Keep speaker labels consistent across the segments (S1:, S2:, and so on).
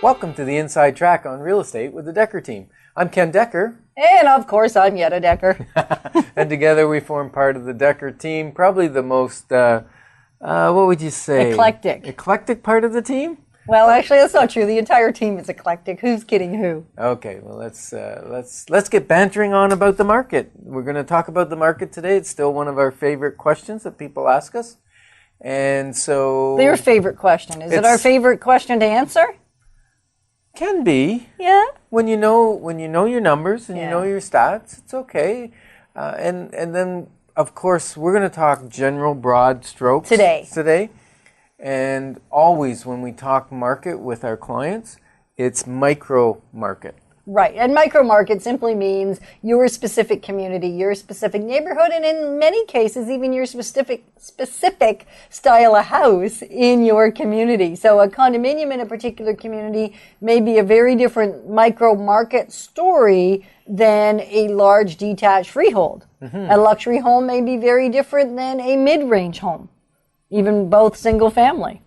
S1: Welcome to the Inside Track on Real Estate with the Dekker Team. I'm Ken Dekker.
S2: And of course, I'm Yetta Dekker.
S1: And together we form part of the Dekker Team, probably the most, what would you say?
S2: Eclectic.
S1: Eclectic part of the team?
S2: Well, actually, that's not true. The entire team is eclectic. Who's kidding who?
S1: Okay, well, let's get bantering on about the market. We're going to talk about the market today. It's still one of our favorite questions that people ask us. And so...
S2: Their favorite question. Is it our favorite question to answer?
S1: Can be.
S2: Yeah.
S1: When you know your numbers and you know your stats, it's okay. And then, of course, we're going to talk general broad strokes today. And always when we talk market with our clients, it's micro market.
S2: Right. And micro market simply means your specific community, your specific neighborhood, and in many cases, even your specific style of house in your community. So a condominium in a particular community may be a very different micro market story than a large detached freehold. Mm-hmm. A luxury home may be very different than a mid-range home, even both single family.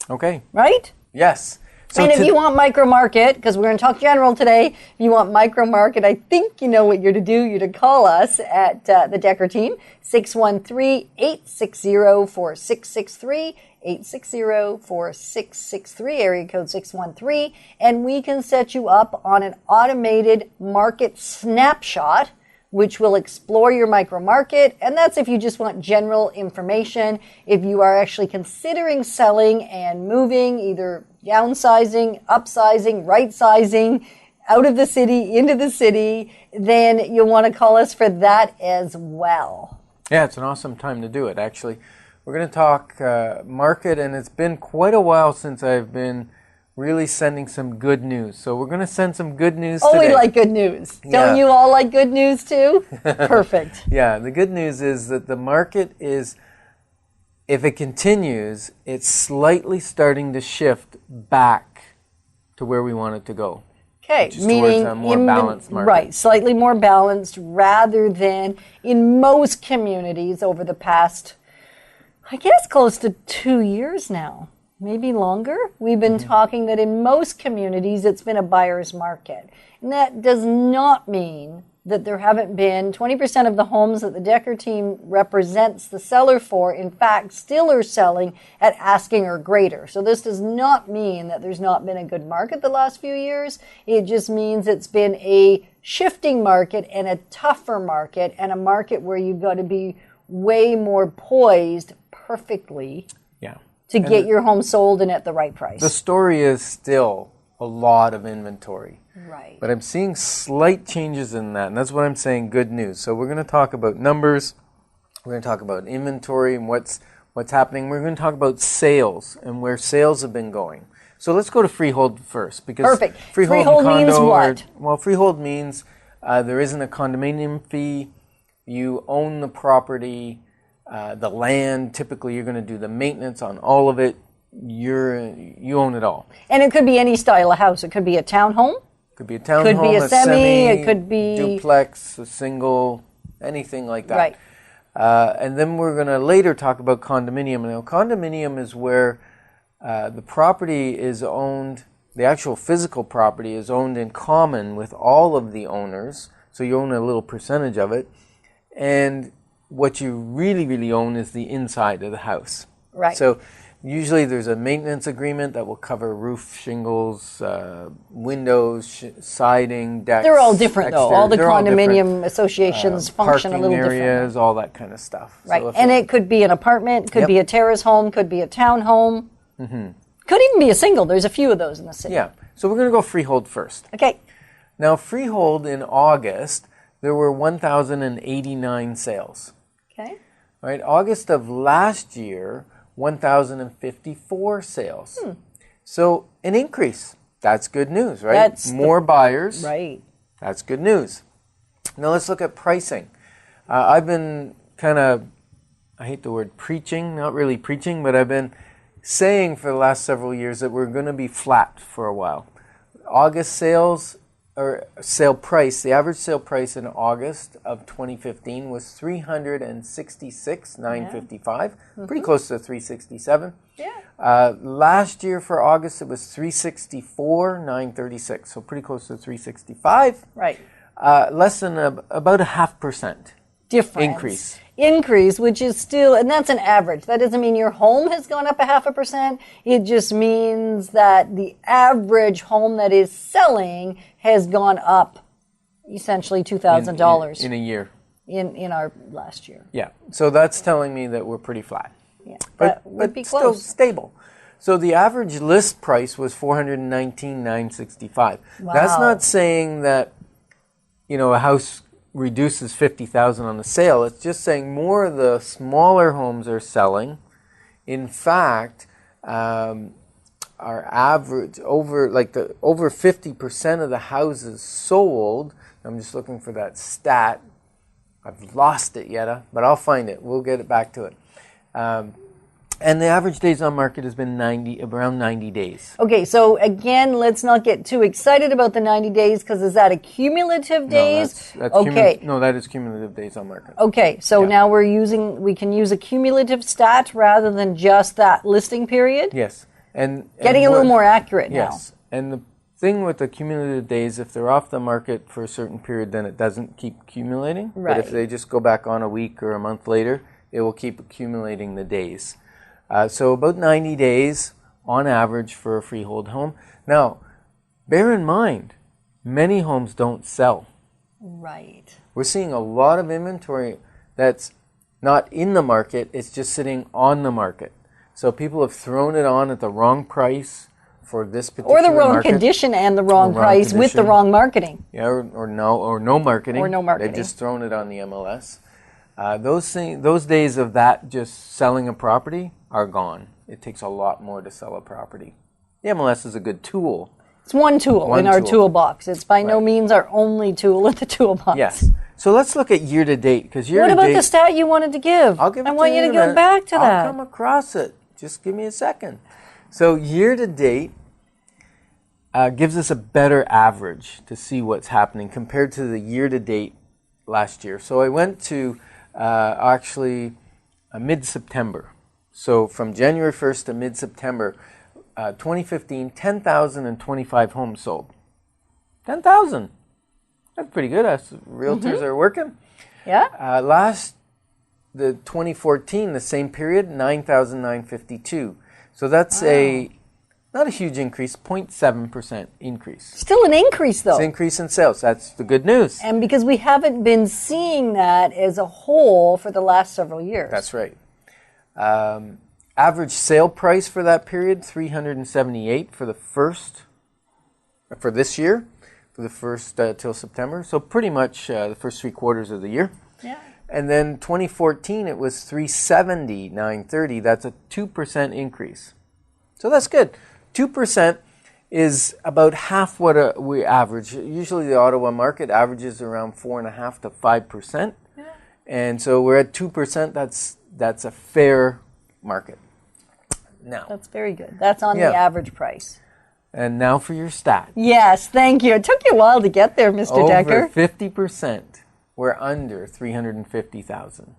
S2: Okay. Right? Yes. So and if you want micro market, because we're going to talk general today, if you want micro market, I think you know what you're to do. You're to call us at the Dekker Team, 613-860-4663, 860-4663, area code 613, and we can set you up on an automated market snapshot, which will explore your micro market. And that's if you just want general information. If you are actually considering selling and moving, either downsizing, upsizing, right-sizing, out of the city, into the city, then you'll want to call us for that as well.
S1: Yeah, it's an awesome time to do it, actually. We're going to talk market, and it's been quite a while since I've been really sending some good news. So we're going to send some good news today.
S2: Oh, we like good news. Don't you all like good news too? Perfect.
S1: Yeah, the good news is that the market is, if it continues, it's slightly starting to shift back to where we want it to go.
S2: Okay,
S1: meaning a more balanced market.
S2: Right, slightly more balanced rather than in most communities over the past, I guess, close to 2 years now. Maybe longer. We've been talking that in most communities it's been a buyer's market. And that does not mean that there haven't been 20% of the homes that the Dekker Team represents the seller for, in fact, still are selling at asking or greater. So this does not mean that there's not been a good market the last few years. It just means it's been a shifting market and a tougher market and a market where you've got to be way more poised perfectly to get your home sold and at the right price.
S1: The story is still a lot of inventory.
S2: Right.
S1: But I'm seeing slight changes in that, and that's what I'm saying, good news. So we're going to talk about numbers, we're going to talk about inventory and what's happening. We're going to talk about sales and where sales have been going. So let's go to freehold first. Because
S2: perfect. Freehold means what?
S1: Freehold means there isn't a condominium fee, you own the property, the land, typically you're going to do the maintenance on all of it. You own it all.
S2: And it could be any style of house. It could be a townhome.
S1: Could be a townhome,
S2: could be a semi, it could be
S1: duplex, a single, anything like that.
S2: Right.
S1: And then we're going to later talk about condominium. Now, condominium is where the property is owned, the actual physical property is owned in common with all of the owners. So you own a little percentage of it. And what you really, really own is the inside of the house.
S2: Right.
S1: So usually there's a maintenance agreement that will cover roof, shingles, windows, siding, decks.
S2: They're all different though. All the condominium associations function a little differently.
S1: Parking areas, all that kind of stuff.
S2: Right. So and it could be an apartment, could be a terrace home, could be a townhome. Mm-hmm. Could even be a single. There's a few of those in the city.
S1: Yeah. So we're going to go freehold first.
S2: Okay.
S1: Now freehold in August, there were 1,089 sales.
S2: Okay.
S1: All right. August of last year, 1,054 sales. So an increase. That's good news, right?
S2: That's
S1: more buyers.
S2: Right.
S1: That's good news. Now let's look at pricing. I've been kind of, I hate the word preaching, not really preaching, but I've been saying for the last several years that we're going to be flat for a while. August sales or sale price, the average sale price in August of 2015 was 366,955, pretty close to 367.
S2: Yeah.
S1: Last year for August it was 364,936, so pretty close to 365.
S2: Right.
S1: Less than about a 0.5%
S2: Difference. Increase, which is still, and that's an average. That doesn't mean your home has gone up 0.5%. It just means that the average home that is selling has gone up essentially $2,000
S1: in a year.
S2: In our last year.
S1: Yeah. So that's telling me that we're pretty flat.
S2: Yeah.
S1: But
S2: would be
S1: still
S2: close.
S1: stable. So the average list price was $419,965.
S2: Wow.
S1: That's not saying that, you know, a house reduces $50,000 on the sale. It's just saying more of the smaller homes are selling. In fact, our average over 50% of the houses sold. I'm just looking for that stat. I've lost it, Yetta, but I'll find it. We'll get it back to it. And the average days on market has been around 90 days.
S2: Okay, so again, let's not get too excited about the 90 days because is that a cumulative days?
S1: No, that's
S2: okay.
S1: that is cumulative days on market.
S2: Okay, so now we can use a cumulative stat rather than just that listing period?
S1: Yes. And
S2: getting a little more accurate now.
S1: Yes. And the thing with the cumulative days, if they're off the market for a certain period, then it doesn't keep accumulating.
S2: Right.
S1: But if they just go back on a week or a month later, it will keep accumulating the days. So about 90 days on average for a freehold home. Now, bear in mind, many homes don't sell.
S2: Right.
S1: We're seeing a lot of inventory that's not in the market, it's just sitting on the market. So people have thrown it on at the wrong price for this particular
S2: or the wrong
S1: market.
S2: Condition and the wrong price with the wrong marketing.
S1: Yeah, or no marketing.
S2: Or no marketing.
S1: They've just thrown it on the MLS. Those days of that just selling a property are gone. It takes a lot more to sell a property. The MLS is a good tool.
S2: It's one tool in our toolbox. It's by no means our only tool in the toolbox.
S1: Yes. So let's look at year to date, because year to date.
S2: What about the stat you wanted to give?
S1: I'll give it
S2: I want you to go back to that.
S1: I'll come across it. Just give me a second. So year to date gives us a better average to see what's happening compared to the year to date last year. So I went to mid-September. So from January 1st to mid-September, 2015, 10,025 homes sold. 10,000. That's pretty good. Realtors are working.
S2: Yeah.
S1: The 2014, the same period, 9,952. So that's not a huge increase, 0.7% increase.
S2: Still an increase, though.
S1: It's an increase in sales. That's the good news.
S2: And because we haven't been seeing that as a whole for the last several years.
S1: That's right. Average sale price for that period, $378 for this year, for the first till September. So pretty much the first 3 quarters of the year.
S2: Yeah.
S1: And then 2014, it was $370,930. That's a 2% increase. So that's good. 2% is about half what we average. Usually the Ottawa market averages around 4.5% to 5%. Yeah. And so we're at 2%. That's a fair market. Now.
S2: That's very good. That's on the average price.
S1: And now for your stat.
S2: Yes, thank you. It took you a while to get there, Mr. Dekker.
S1: Over 50%. We're under $350,000.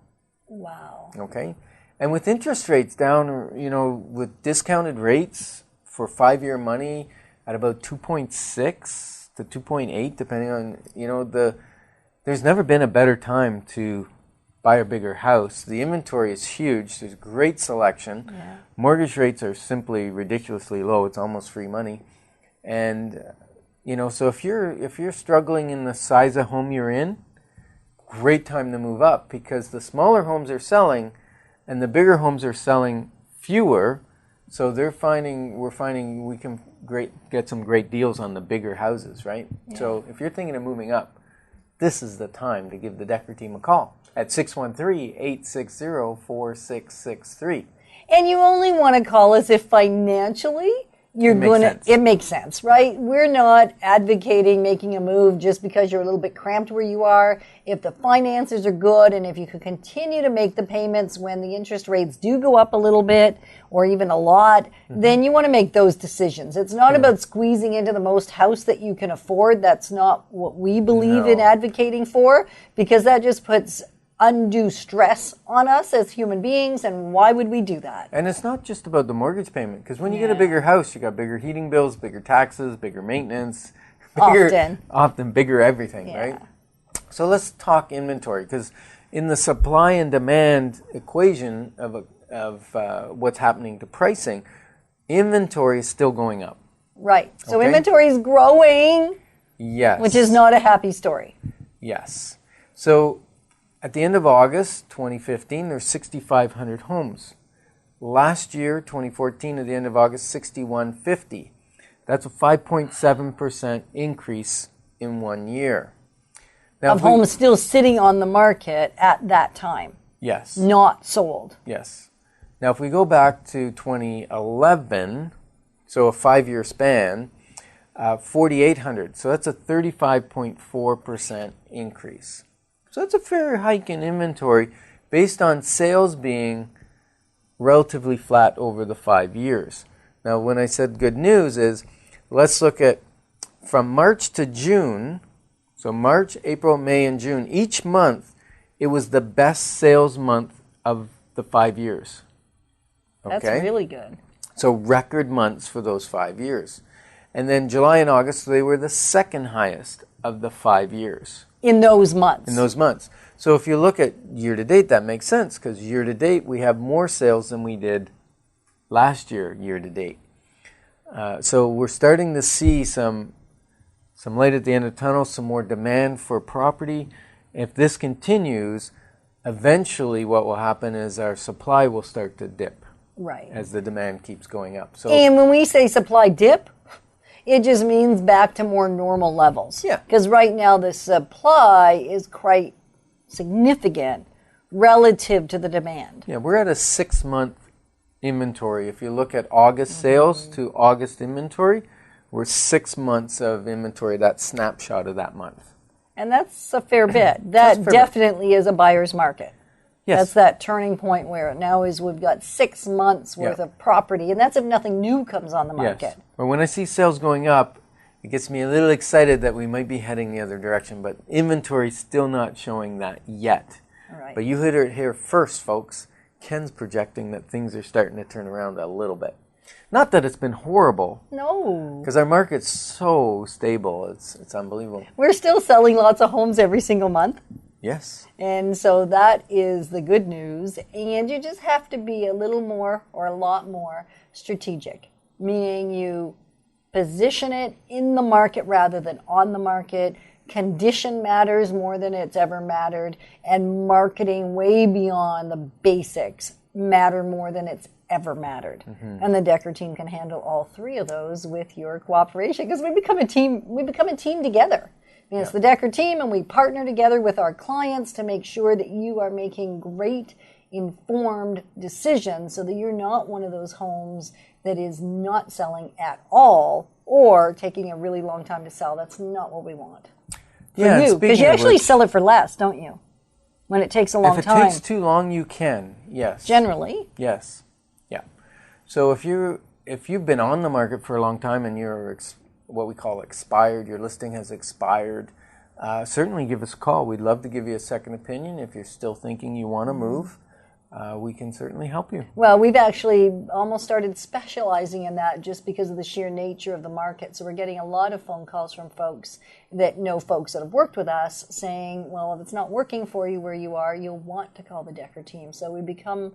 S2: Wow.
S1: Okay? And with interest rates down, with discounted rates for 5-year money at about 2.6 to 2.8, depending on, there's never been a better time to buy a bigger house. The inventory is huge. There's great selection. Yeah. Mortgage rates are simply ridiculously low. It's almost free money. And, so if you're struggling in the size of home you're in, great time to move up, because the smaller homes are selling and the bigger homes are selling fewer. So we're finding we can get some great deals on the bigger houses, right? Yeah. So if you're thinking of moving up, this is the time to give the Dekker team a call at 613-860-4663.
S2: And you only want to call us if financially you're
S1: It makes
S2: going to,
S1: sense.
S2: it makes sense, right? We're not advocating making a move just because you're a little bit cramped where you are. If the finances are good and if you can continue to make the payments when the interest rates do go up a little bit or even a lot, then you want to make those decisions. It's not about squeezing into the most house that you can afford. That's not what we believe in advocating for, because that just puts undue stress on us as human beings, and why would we do that?
S1: And it's not just about the mortgage payment, because when you get a bigger house, you got bigger heating bills, bigger taxes, bigger maintenance, often bigger everything, right? So let's talk inventory, because in the supply and demand equation of what's happening to pricing, inventory is still going up.
S2: Right. So inventory is growing.
S1: Yes.
S2: Which is not a happy story.
S1: Yes. So at the end of August 2015, there's 6,500 homes. Last year, 2014, at the end of August, 6,150. That's a 5.7% increase in 1 year. Now,
S2: of homes still sitting on the market at that time.
S1: Yes.
S2: Not sold.
S1: Yes. Now, if we go back to 2011, so a 5-year span, 4,800. So that's a 35.4% increase. So that's a fair hike in inventory based on sales being relatively flat over the 5 years. Now, when I said good news is, let's look at from March to June, so March, April, May, and June, each month, it was the best sales month of the 5 years. Okay?
S2: That's really good.
S1: So record months for those 5 years. And then July and August, they were the second highest of the 5 years.
S2: In those months.
S1: In those months. So if you look at year to date, that makes sense, because year to date we have more sales than we did last year to date. So we're starting to see some light at the end of the tunnel, some more demand for property. If this continues, eventually what will happen is our supply will start to dip.
S2: Right.
S1: As the demand keeps going up. So,
S2: and when we say supply dip, it just means back to more normal levels.
S1: Yeah.
S2: Because right now the supply is quite significant relative to the demand.
S1: Yeah, we're at a 6-month inventory. If you look at August sales to August inventory, we're 6 months of inventory, that snapshot of that month.
S2: And that's a fair bit. That definitely is a buyer's market.
S1: Yes.
S2: That's that turning point where it now is we've got 6 months worth of property, and that's if nothing new comes on the market.
S1: Yes. But when I see sales going up, it gets me a little excited that we might be heading the other direction, but inventory's still not showing that yet.
S2: All right.
S1: But you heard it here first, folks. Ken's projecting that things are starting to turn around a little bit. Not that it's been horrible.
S2: No.
S1: Because our market's so stable. It's unbelievable.
S2: We're still selling lots of homes every single month.
S1: Yes.
S2: And so that is the good news. And you just have to be a little more or a lot more strategic, meaning you position it in the market rather than on the market. Condition matters more than it's ever mattered. And marketing way beyond the basics matter more than it's ever mattered. And the Dekker team can handle all three of those with your cooperation, because we become a team together. It's the Dekker team, and we partner together with our clients to make sure that you are making great, informed decisions so that you're not one of those homes that is not selling at all or taking a really long time to sell. That's not what we want. For you, because you actually sell it for less, don't you? When it takes a long time.
S1: If it takes too long, you can, yes.
S2: Generally.
S1: Yes. Yeah. So if you've been on the market for a long time and you're what we call expired, your listing has expired, certainly give us a call. We'd love to give you a second opinion. If you're still thinking you want to move, we can certainly help you.
S2: Well, we've actually almost started specializing in that just because of the sheer nature of the market. So we're getting a lot of phone calls from folks that know folks that have worked with us saying, well, if it's not working for you where you are, you'll want to call the Dekker team. So we become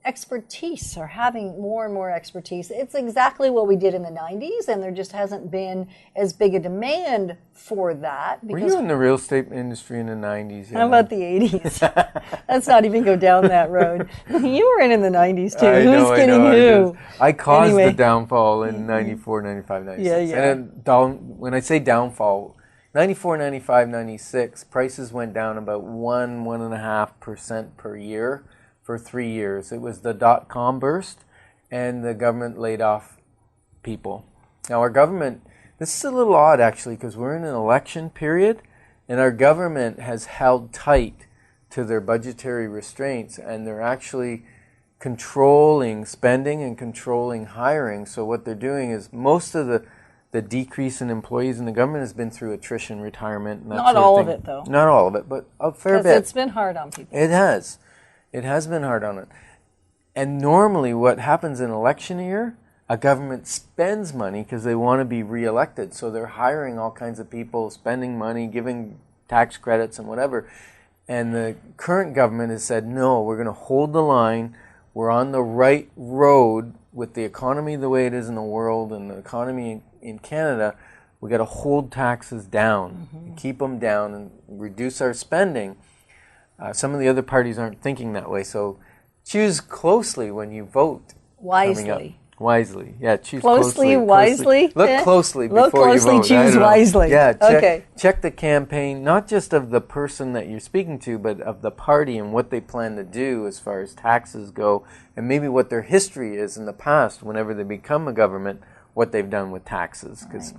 S2: expertise, or having more and more expertise. It's exactly what we did in the 90s, and there just hasn't been as big a demand for that.
S1: Were you in the real estate industry in the 90s?
S2: How about the 80s? Let's not even go down that road. You were in the 90s too. Who's kidding who?
S1: I caused the downfall in 94, 95, 96.
S2: Yeah.
S1: And when I say downfall, 94, 95, 96, prices went down about 1.5% per year for 3 years. It was the dot-com burst, and the government laid off people. Now our government, this is a little odd actually, because we're in an election period, and our government has held tight to their budgetary restraints, and they're actually controlling spending and controlling hiring. So what they're doing is most of the decrease in employees in the government has been through attrition, retirement, and that
S2: Not
S1: sort of
S2: all
S1: thing.
S2: of it, though.
S1: Not all of it, but a fair
S2: Because
S1: bit.
S2: it's been hard on people.
S1: It has. It has been hard on it. And normally what happens in election year, a government spends money because they want to be reelected. So they're hiring all kinds of people, spending money, giving tax credits and whatever. And the current government has said, no, we're going to hold the line. We're on the right road with the economy the way it is in the world and the economy in Canada. We got to hold taxes down, keep them down, and reduce our spending. Some of the other parties aren't thinking that way, so choose closely when you vote.
S2: Wisely.
S1: Wisely, yeah. Choose
S2: Closely, wisely.
S1: Look closely
S2: Look
S1: before
S2: closely,
S1: you vote.
S2: choose wisely.
S1: Yeah,
S2: Okay.
S1: check the campaign, not just of the person that you're speaking to, but of the party and what they plan to do as far as taxes go, and maybe what their history is in the past whenever they become a government, what they've done with taxes. Because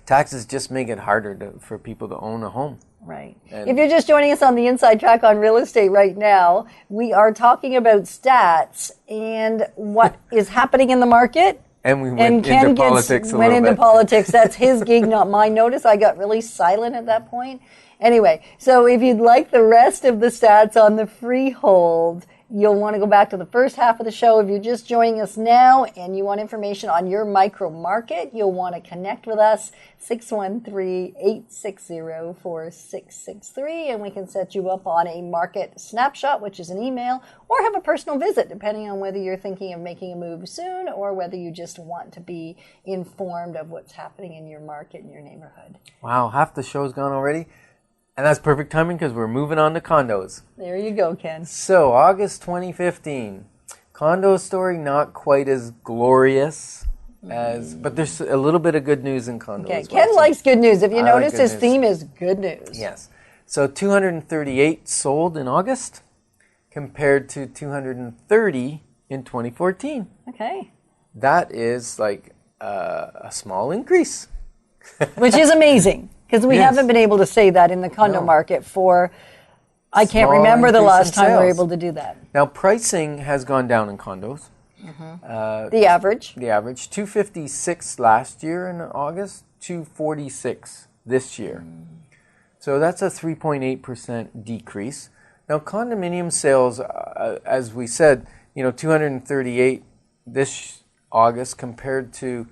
S1: taxes just make it harder for people to own a home.
S2: Right.
S1: And
S2: if you're just joining us on the Inside Track on Real Estate right now, we are talking about stats and what is happening in the market.
S1: And we
S2: And
S1: went into politics a little
S2: into
S1: bit.
S2: politics. That's his gig, not mine. Notice I got really silent at that point. Anyway, so if you'd like the rest of the stats on the freehold, you'll want to go back to the first half of the show. If you're just joining us now and you want information on your micro market, you'll want to connect with us, 613-860-4663, and we can set you up on a market snapshot, which is an email, or have a personal visit, depending on whether you're thinking of making a move soon or whether you just want to be informed of what's happening in your market and your neighborhood.
S1: Wow, half the show's gone already. And that's perfect timing because we're moving on to condos.
S2: There you go, Ken.
S1: So, August 2015. Condo story not quite as glorious as, but there's a little bit of good news in condo
S2: Okay,
S1: as well.
S2: Ken likes good news. If you
S1: I like
S2: notice,
S1: good
S2: his
S1: news.
S2: theme is good news.
S1: Yes. So 238 sold in August compared to 230 in 2014.
S2: Okay.
S1: That is like a small increase.
S2: Which is amazing, because we
S1: Yes.
S2: haven't been able to say that in the condo
S1: No.
S2: market for, I can't
S1: Small
S2: remember the
S1: increase
S2: last
S1: in
S2: time we were
S1: sales.
S2: able to do that.
S1: Now pricing has gone down in condos.
S2: The average.
S1: The average, 256 last year in August, 246 this year. So that's a 3.8% decrease. Now condominium sales, as we said, 238 this August compared to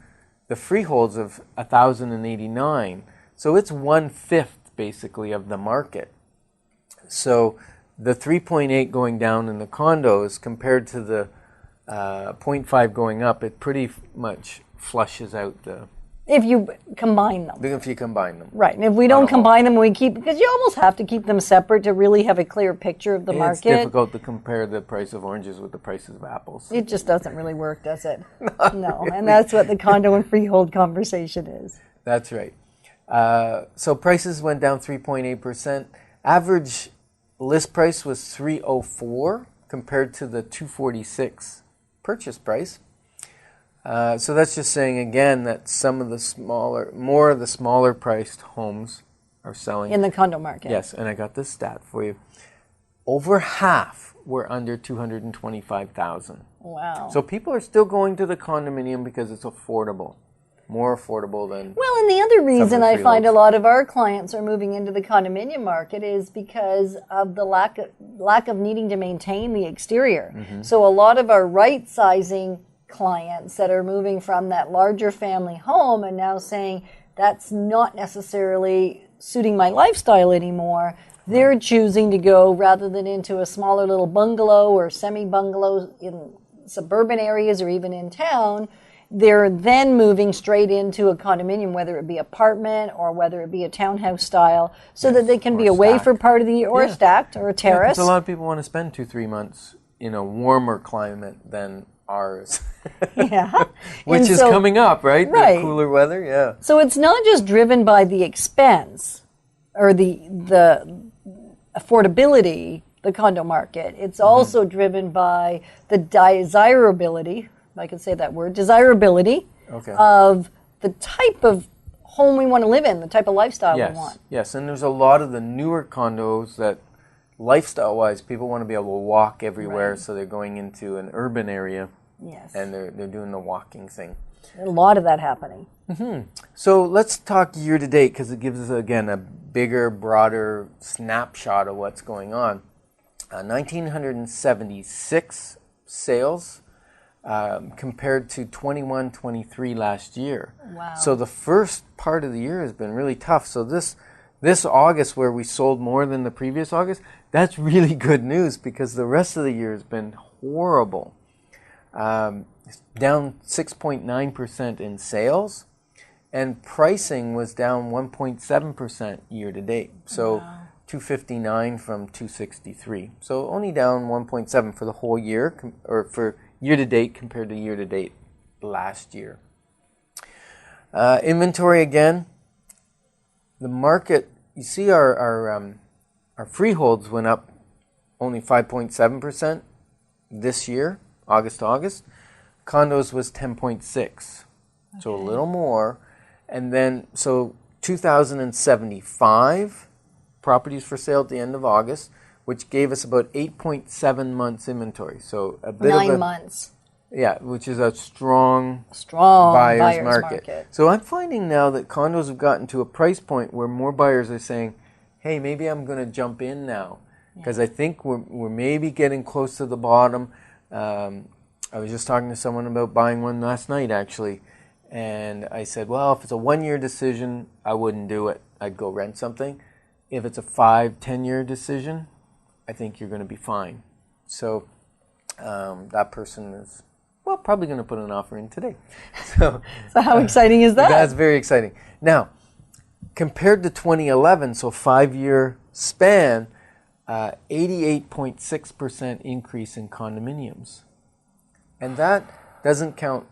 S1: the freeholds of 1,089. So it's 1/5 basically of the market. So the 3.8 going down in the condos compared to the 0.5 going up, it pretty much flushes out
S2: If you combine them.
S1: if you combine them.
S2: Right. And if we don't combine them, we keep, because you almost have to keep them separate to really have a clear picture of the
S1: It's
S2: market.
S1: difficult to compare the price of oranges with the prices of apples.
S2: It just doesn't really work, does it? No. And that's what the condo and freehold conversation is.
S1: That's right. So prices went down 3.8%. Average list price was $304 compared to the $246 purchase price. So that's just saying again that more of the smaller priced homes are selling.
S2: In the condo market.
S1: Yes, and I got this stat for you. Over half were under $225,000.
S2: Wow.
S1: So people are still going to the condominium because it's affordable. More affordable than...
S2: Well, and the other reason
S1: the
S2: I find a
S1: freeholds.
S2: lot of our clients are moving into the condominium market is because of the lack of needing to maintain the exterior.
S1: Mm-hmm.
S2: So a lot of our right-sizing clients that are moving from that larger family home and now saying that's not necessarily suiting my lifestyle anymore, they're choosing to go rather than into a smaller little bungalow or semi-bungalow in suburban areas or even in town. They're then moving straight into a condominium, whether it be apartment or whether it be a townhouse style, so that they can
S1: or
S2: be away
S1: stacked.
S2: for part of the year, or
S1: Yeah.
S2: stacked, or a terrace.
S1: Because a lot of people want to spend 2-3 months in a warmer climate than ours.
S2: Yeah.
S1: Which
S2: And
S1: is
S2: so-
S1: coming up, right?
S2: Right.
S1: The cooler weather, yeah.
S2: So it's not just driven by the expense or the affordability, the condo market. It's also driven by the desirability, if I could say that word, desirability
S1: Okay.
S2: of the type of home we want to live in, the type of lifestyle we
S1: Yes.
S2: want.
S1: Yes, and there's a lot of the newer condos that, lifestyle-wise, people want to be able to walk everywhere,
S2: Right.
S1: so they're going into an urban area,
S2: Yes.
S1: and they're doing the walking thing.
S2: A lot of that happening.
S1: So let's talk year to date, because it gives us, again, a bigger, broader snapshot of what's going on. 1,976 sales compared to 21-23 last year.
S2: Wow.
S1: So the first part of the year has been really tough. So this August, where we sold more than the previous August, that's really good news, because the rest of the year has been horrible. It's down 6.9% in sales, and pricing was down 1.7% year to date. So
S2: Wow.
S1: 259 from 263. So only down 1.7 for the whole year, or for year to date compared to year to date last year. Inventory again. The market, you see our freeholds went up only 5.7% this year, August to August. Condos was 10.6, so a little more. And then, so 2,075 properties for sale at the end of August, which gave us about 8.7 months inventory. So a bit
S2: 9
S1: of a,
S2: months.
S1: yeah, which is a strong
S2: Buyer's market.
S1: So I'm finding now that condos have gotten to a price point where more buyers are saying, hey, maybe I'm going to jump in now, because I think we're maybe getting close to the bottom. I was just talking to someone about buying one last night, actually, and I said, well, if it's a 1-year decision, I wouldn't do it. I'd go rent something. If it's a 5-10-year decision, I think you're going to be fine. So that person is, well, probably going to put an offer in today. So
S2: how exciting is that?
S1: That's very exciting. Now, compared to 2011, so 5-year span, 88.6% increase in condominiums. And that doesn't count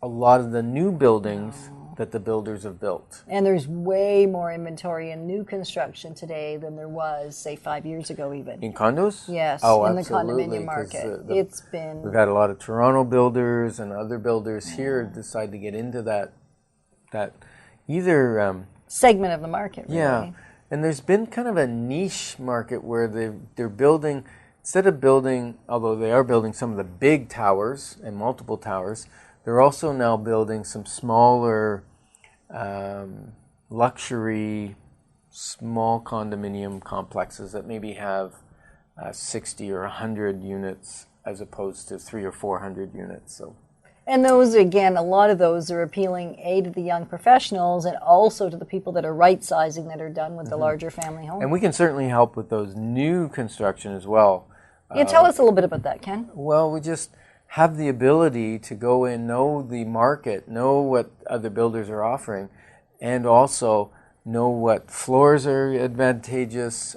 S1: a lot of the new buildings that the builders have built.
S2: And there's way more inventory in new construction today than there was, say, 5 years ago even.
S1: In condos?
S2: Yes,
S1: Oh,
S2: in
S1: absolutely,
S2: the condominium
S1: 'cause
S2: market.
S1: we've had a lot of Toronto builders and other builders here decide to get into that either
S2: segment of the market, really.
S1: yeah, and there's been kind of a niche market where they're building, instead of building, although they are building some of the big towers and multiple towers, they're also now building some smaller luxury small condominium complexes that maybe have 60 or 100 units as opposed to 300 or 400 units. So.
S2: And those, again, a lot of those are appealing, to the young professionals and also to the people that are right-sizing, that are done with the larger family home.
S1: And we can certainly help with those new construction as well.
S2: Yeah, tell us a little bit about that, Ken.
S1: Well, we just have the ability to go in, know the market, know what other builders are offering, and also know what floors are advantageous,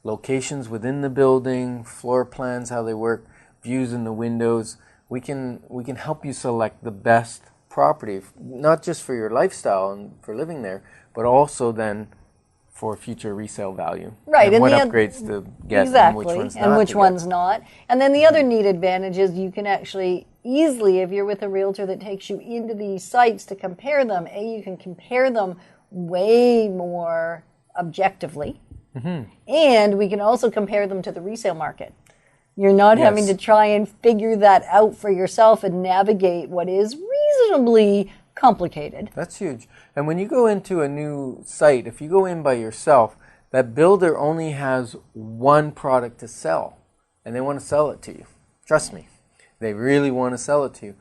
S1: locations within the building, floor plans, how they work, views in the windows. We can help you select the best property, not just for your lifestyle and for living there, but also then for future resale value.
S2: Right.
S1: And what upgrades to get,
S2: exactly,
S1: and which ones not.
S2: And which ones not. And then the other neat advantage is you can actually easily, if you're with a realtor that takes you into these sites to compare them, you can compare them way more objectively. And we can also compare them to the resale market. You're not having to try and figure that out for yourself and navigate what is reasonably complicated.
S1: That's huge. And when you go into a new site, if you go in by yourself, that builder only has one product to sell, and they want to sell it to you. Trust me, they really want to sell it to you.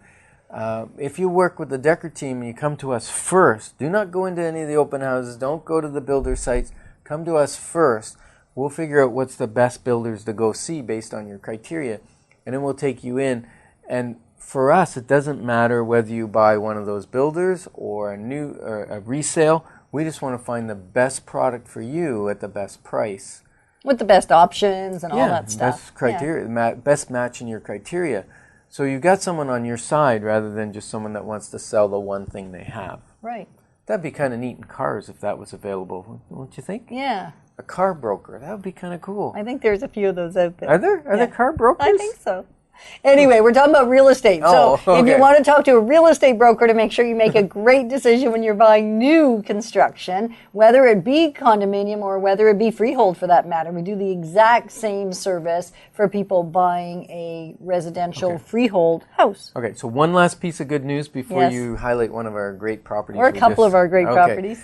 S1: If you work with the Dekker team and you come to us first, do not go into any of the open houses, don't go to the builder sites, come to us first. We'll figure out what's the best builders to go see based on your criteria, and then we'll take you in. And for us, it doesn't matter whether you buy one of those builders or a resale. We just want to find the best product for you at the best price.
S2: With the best options and all that stuff.
S1: Best criteria, best match in your criteria. So you've got someone on your side rather than just someone that wants to sell the one thing they have.
S2: Right.
S1: That'd be kind of neat in cars if that was available, don't you think?
S2: Yeah.
S1: A car broker, that would be kind of cool.
S2: I think there's a few of those out there.
S1: Are there? Are there car brokers?
S2: I think so. Anyway, we're talking about real estate. So if
S1: okay.
S2: you want to talk to a real estate broker to make sure you make a great decision when you're buying new construction, whether it be condominium or whether it be freehold for that matter, we do the exact same service for people buying a residential freehold house.
S1: Okay, so one last piece of good news before
S2: Yes.
S1: you highlight one of our great properties.
S2: Or a couple of our great properties.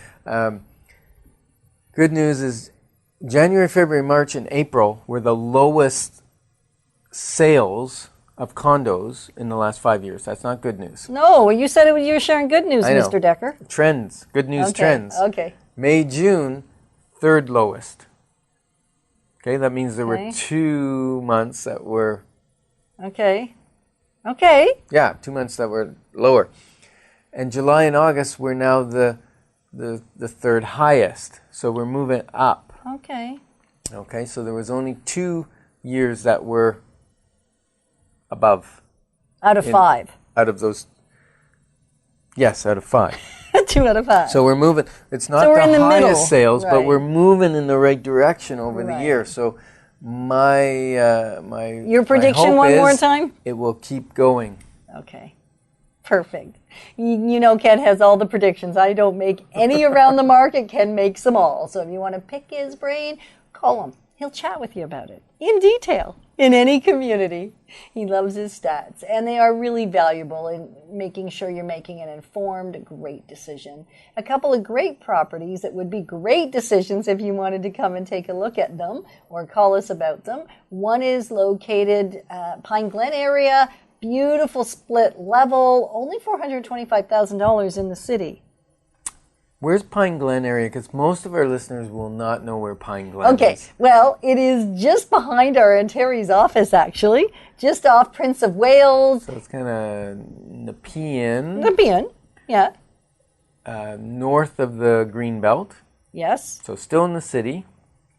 S1: Good news is January, February, March, and April were the lowest sales of condos in the last 5 years. That's not good news.
S2: No, you said you were sharing good news,
S1: I know.
S2: Mr. Dekker.
S1: Trends, good news trends.
S2: Okay.
S1: May, June, third lowest. Okay, that means there
S2: Okay.
S1: were 2 months that were,
S2: Okay.
S1: 2 months that were lower. And July and August were now the third highest. So we're moving up.
S2: Okay.
S1: Okay, so there was only 2 years that were above.
S2: Out of 5.
S1: Out of those, yes, out of 5.
S2: 2 out of 5.
S1: So we're moving. It's not
S2: So we're in
S1: the
S2: the
S1: highest
S2: middle,
S1: sales, but
S2: right.
S1: we're moving in the right direction over the
S2: Right.
S1: year. So my
S2: Your prediction
S1: hope
S2: one more
S1: is
S2: time?
S1: It will keep going.
S2: Okay. Perfect. You know Ken has all the predictions. I don't make any around the market. Ken makes them all. So if you want to pick his brain, call him. He'll chat with you about it in detail in any community. He loves his stats, and they are really valuable in making sure you're making an informed, great decision. A couple of great properties that would be great decisions if you wanted to come and take a look at them or call us about them. One is located Pine Glen area, beautiful split level, only $425,000 in the city.
S1: Where's Pine Glen area? Because most of our listeners will not know where Pine Glen
S2: Okay,
S1: is.
S2: well, it is just behind our Antares office, actually, just off Prince of Wales.
S1: So it's kind of Nepean,
S2: Nepean, yeah,
S1: north of the Green Belt.
S2: yes,
S1: So still in the city,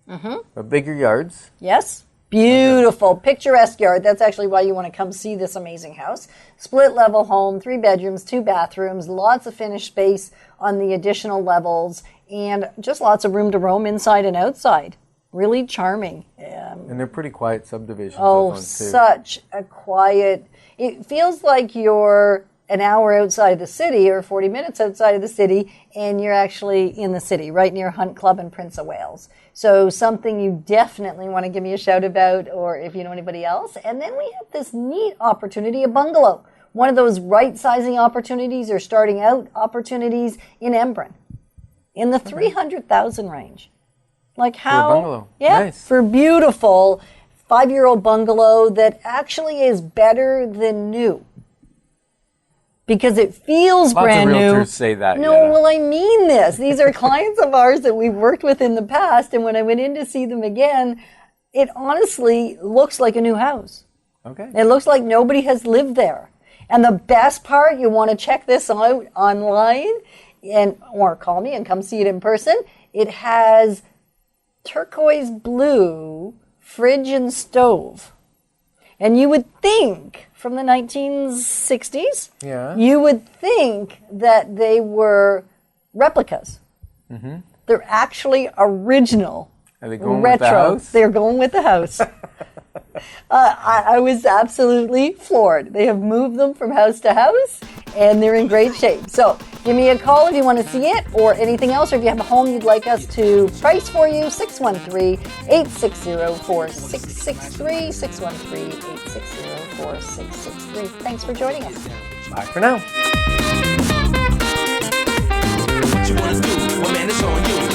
S1: but bigger yards.
S2: yes. Beautiful, picturesque yard. That's actually why you want to come see this amazing house. Split level home, 3 bedrooms, 2 bathrooms, lots of finished space on the additional levels, and just lots of room to roam inside and outside. Really charming.
S1: And they're pretty quiet subdivisions.
S2: Oh,
S1: those ones, too.
S2: such a quiet. It feels like you're an hour outside of the city or 40 minutes outside of the city, and you're actually in the city, right near Hunt Club in Prince of Wales. So something you definitely want to give me a shout about, or if you know anybody else. And then we have this neat opportunity, a bungalow. One of those right-sizing opportunities or starting out opportunities in Embrun, in the 300,000 range. Like how?
S1: For a bungalow.
S2: Yeah,
S1: Nice.
S2: for beautiful 5-year-old bungalow that actually is better than new. Because it feels
S1: Lots
S2: brand
S1: of
S2: new.
S1: realtors say that.
S2: No,
S1: yeah.
S2: well, I mean this. These are clients of ours that we've worked with in the past, and when I went in to see them again, it honestly looks like a new house.
S1: Okay.
S2: It looks like nobody has lived there. And the best part, you want to check this out online, or call me and come see it in person. It has turquoise blue fridge and stove. And you would think, from the 1960s, you would think that they were replicas. Mm-hmm. They're actually original.
S1: Are they going
S2: retro.
S1: with the house?
S2: They're going with the house. I was absolutely floored. They have moved them from house to house, and they're in great shape. So give me a call if you want to see it or anything else, or if you have a home you'd like us to price for you, 613-860-4663, 613-860-4663. Thanks for joining us.
S1: Bye for now.
S3: What you wanna do? Well, man, it's on you.